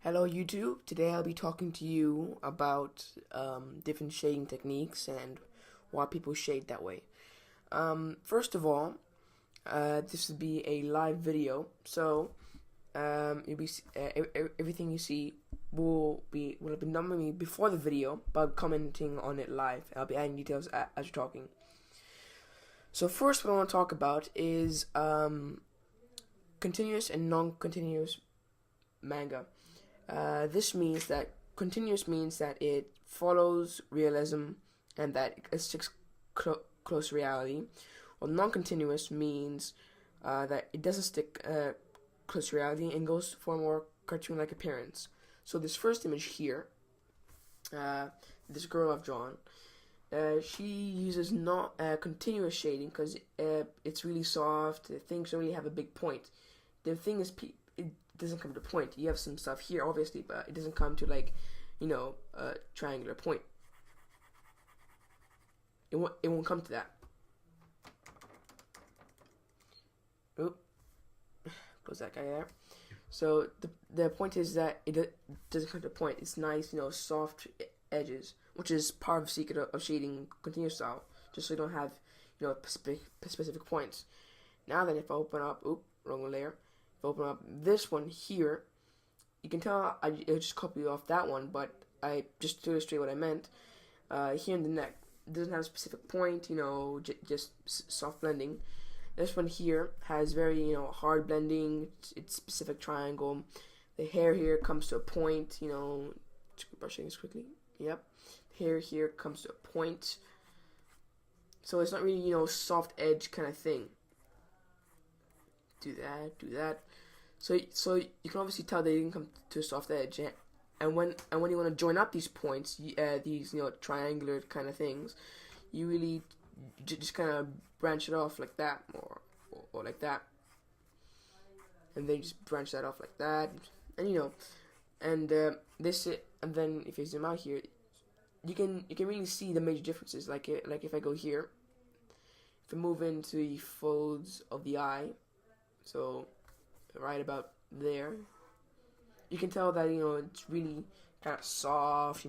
Hello YouTube, today I'll be talking to you about different shading techniques and why people shade that way. First of all, this will be a live video, so you'll be everything you see will have been done by me before the video, but I'm commenting on it live. I'll be adding details as you're talking. So first, what I want to talk about is continuous and non-continuous manga. This means that continuous means that it follows realism and that it sticks close to reality, while non-continuous means that it doesn't stick close to reality and goes for a more cartoon-like appearance. So this first image here, this girl I've drawn, she uses not continuous shading because it's really soft. Things don't really have a big point. The thing is, it doesn't come to point. You have some stuff here, obviously, but it doesn't come to a triangular point. It won't come to that. Oop, close that guy there. So the point is that it doesn't come to a point. It's nice, soft edges, which is part of the secret of shading continuous style, just so you don't have, specific points. Now then, if I open up, wrong layer. If I open up this one here, you can tell I just copied off that one, but I just to illustrate what I meant. Here in the neck, it doesn't have a specific point, just soft blending. This one here has very, hard blending. It's specific triangle. The hair here comes to a point, brushing this quickly. Yep. Hair here comes to a point. So it's not really, soft edge kind of thing. Do that. So you can obviously tell they didn't come to a soft edge. And when you want to join up these points, these triangular kind of things, you really just kind of branch it off like that, or like that, and then just branch that off like that, and and then if you zoom out here, you can really see the major differences. Like if I go here, if I move into the folds of the eye, so right about there, you can tell that it's really kind of soft,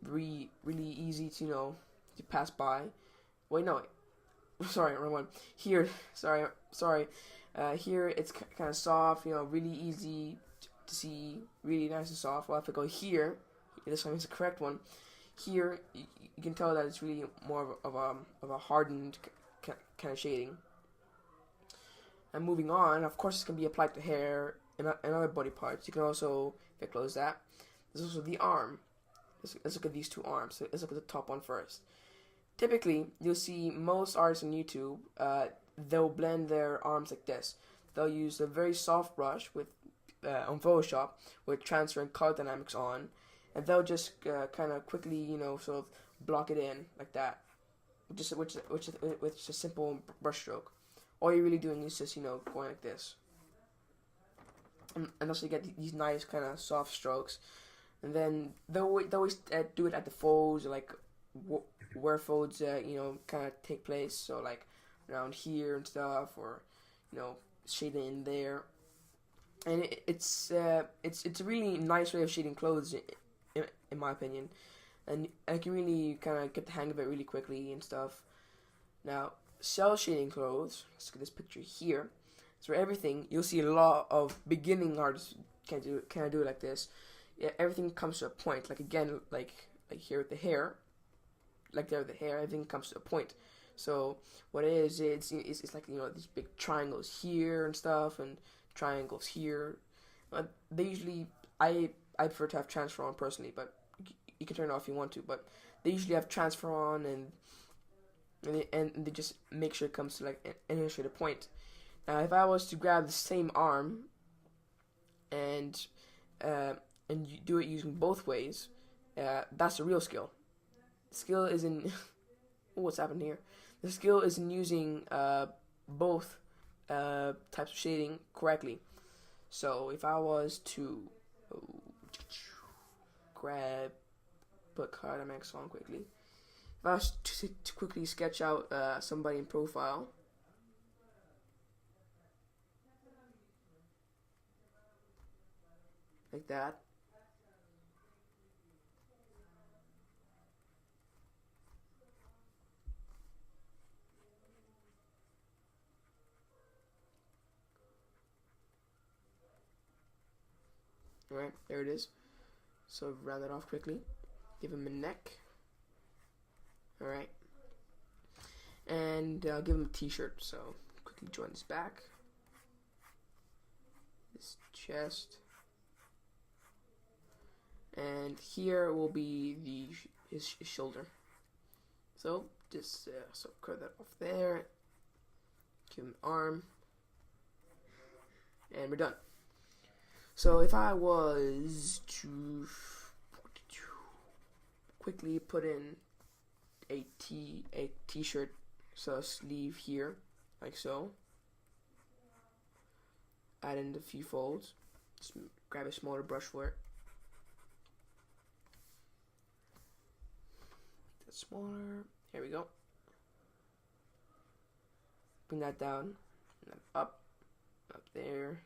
really easy to to pass by. Wait, no, sorry, wrong one. Here, sorry. Here it's kind of soft, really easy to see, really nice and soft. Well, if I go here, this one is the correct one. Here, you can tell that it's really more of a hardened kind of shading. And moving on, of course, this can be applied to hair and other body parts. You can also, if I close that, there's also the arm. Let's look at these two arms. So let's look at the top one first. Typically, you'll see most artists on YouTube, they'll blend their arms like this. They'll use a very soft brush with on Photoshop with transfer and color dynamics on, and they'll just kind of quickly, sort of block it in like that, which is a simple brush stroke. All you're really doing is just, going like this. And also you get these nice kind of soft strokes. And then they always do it at the folds, like where folds, kind of take place. So like around here and stuff, or, shading in there. And it's a really nice way of shading clothes, in my opinion. And I can really kind of get the hang of it really quickly and stuff. Now, cell shading clothes, let's look at this picture here. So for everything, you'll see a lot of beginning artists can do it like this. Yeah, everything comes to a point. Like again, like here with the hair, like there with the hair, everything comes to a point. So what it is, it's like these big triangles here and stuff, and triangles here. They usually, I prefer to have transfer on personally, but you can turn it off if you want to. But they usually have transfer on, and they just make sure it comes to like an illustrated point. Now, if I was to grab the same arm and you do it using both ways, that's the real skill. The skill is in what's happened here. The skill is in using both types of shading correctly. So if I was to put card MX on quickly. If I was to quickly sketch out somebody in profile, like that, Alright, there it is. So round it off quickly. Give him a neck. Alright. And give him a t-shirt. So quickly join his back. His chest. And here will be his shoulder. So just so curve that off there. Give him an arm. And we're done. So if I was to quickly put in a t-shirt, so sleeve here, like so. Add in a few folds. Just grab a smaller brush for it. That's smaller. Here we go. Bring that down, and then up there.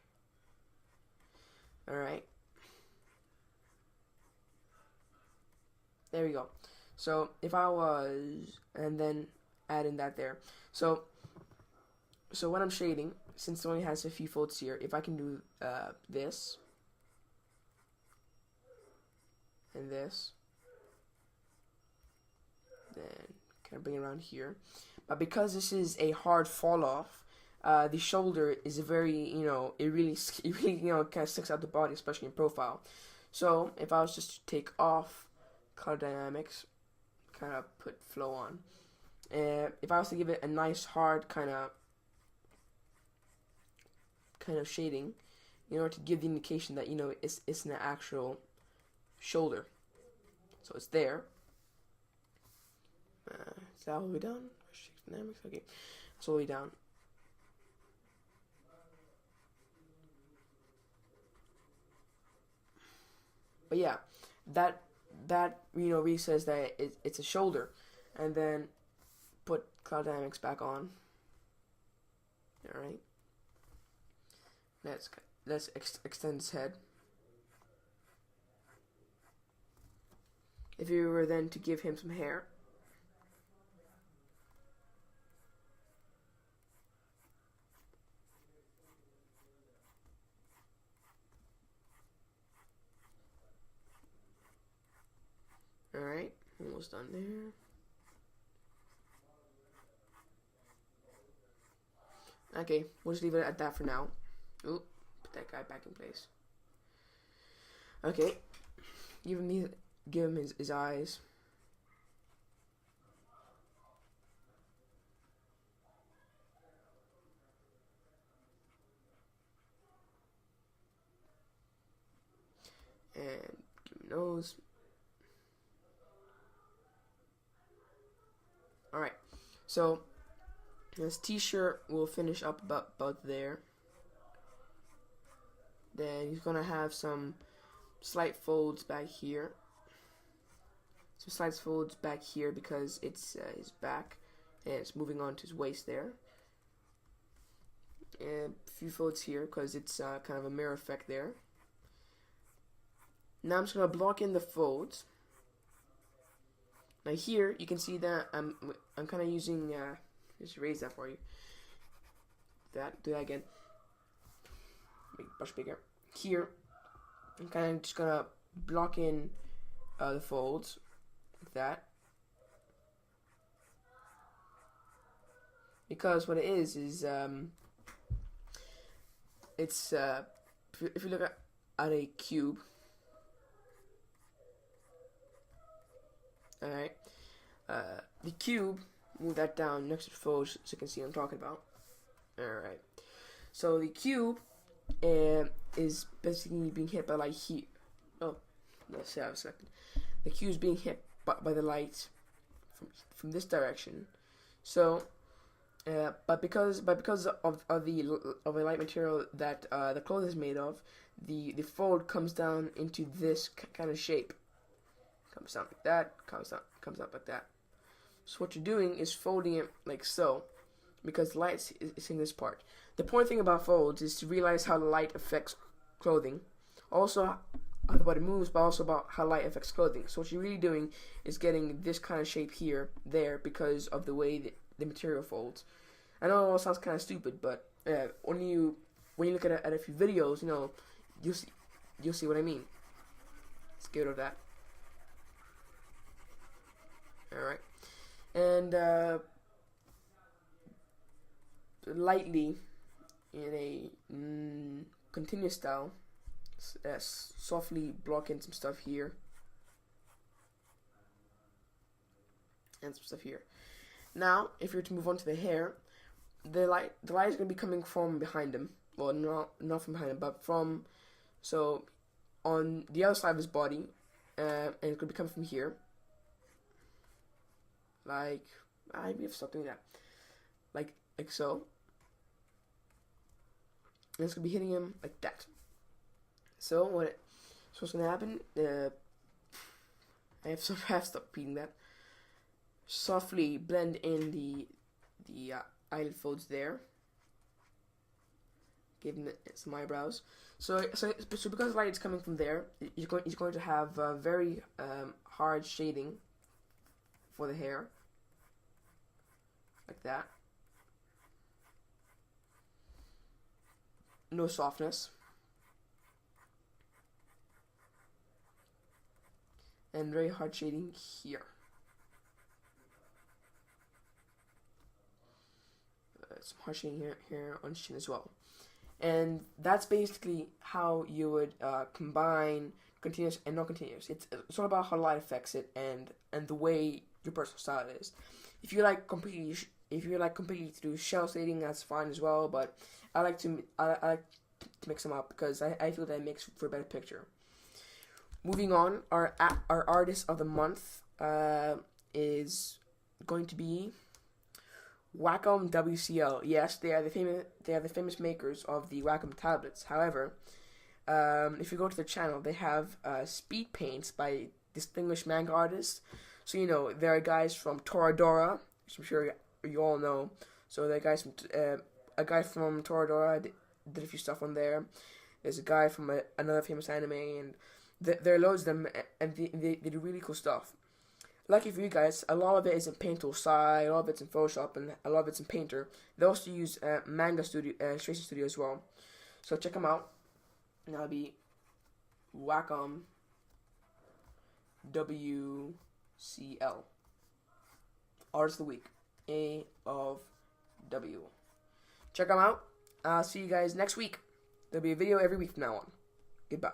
Alright. There we go. So if I was, and then add in that there. So when I'm shading, since it only has a few folds here, if I can do this and this, then kind of bring it around here. But because this is a hard fall off, the shoulder is a very, it really kind of sticks out the body, especially in profile. So if I was just to take off color dynamics, kind of put flow on, if I was to give it a nice hard kind of shading, in order to give the indication that it's an actual shoulder. So it's there. Is that all the way down? Dynamics, okay, that's all the way down. But yeah, that really says that it's a shoulder, and then put cloud dynamics back on. All right. Let's extend his head. If you were then to give him some hair, alright, almost done there. Okay, we'll just leave it at that for now. Ooh, put that guy back in place. Okay, give him his eyes. And give him nose. Alright, so this t-shirt will finish up about there. Then he's gonna have some slight folds back here. Some slight folds back here because it's his back, and it's moving on to his waist there. And a few folds here because it's kind of a mirror effect there. Now I'm just gonna block in the folds. Now here you can see that I'm kind of using just erase that for you. Do that again. Make the brush bigger. Here I'm kind of just gonna block in the folds like that, because what it is it's if you look at a cube. Alright, the cube, move that down next to the folds so you can see what I'm talking about. Alright, so the cube is basically being hit by light here. Oh, let's see how it's selected. The cube is being hit by the light from this direction. So, but because of a light material that the cloth is made of, the fold comes down into this kind of shape. Comes down like that, comes up like that. So what you're doing is folding it like so, because light is in this part. The important thing about folds is to realize how the light affects clothing. Also, how the body moves, but also about how light affects clothing. So what you're really doing is getting this kind of shape here, there, because of the way that the material folds. I know it all sounds kind of stupid, but when you look at a few videos, you'll see you'll see what I mean. Let's get rid of that. Alright. And lightly, in a continuous style, softly block in some stuff here. And some stuff here. Now, if you were to move on to the hair, the light is going to be coming from behind him. Well, not from behind him, but from, so on the other side of his body, and it's going to be coming from here. Like, I have to stop doing that. Like so. And it's going to be hitting him like that. So what's going to happen? I have to stop repeating that. Softly blend in the eyelid folds there. Give him some eyebrows. So because the light is coming from there, he's going to have very hard shading for the hair, like that. No softness. And very hard shading here. Some hard shading here on chin as well. And that's basically how you would combine continuous and non-continuous. It's all about how light affects it and the way your personal style is. If you like completely to do shell shading, that's fine as well. But I like to mix them up because I feel that it makes for a better picture. Moving on, our artist of the month is going to be Wacom WCL. Yes, they are the famous makers of the Wacom tablets. However, if you go to their channel, they have speed paints by distinguished manga artists. So there are guys from Toradora, which I'm sure you all know. So there are guys from a guy from Toradora did a few stuff on there. There's a guy from another famous anime, and there are loads of them, and they do really cool stuff. Lucky for you guys, a lot of it is in Paint Tool side, a lot of it's in Photoshop, and a lot of it's in Painter. They also use Manga Studio, Illustration Studio as well. So check them out. And that'll be Wacom WCL. Artist of the Week. A of W. Check them out. I'll see you guys next week. There'll be a video every week from now on. Goodbye.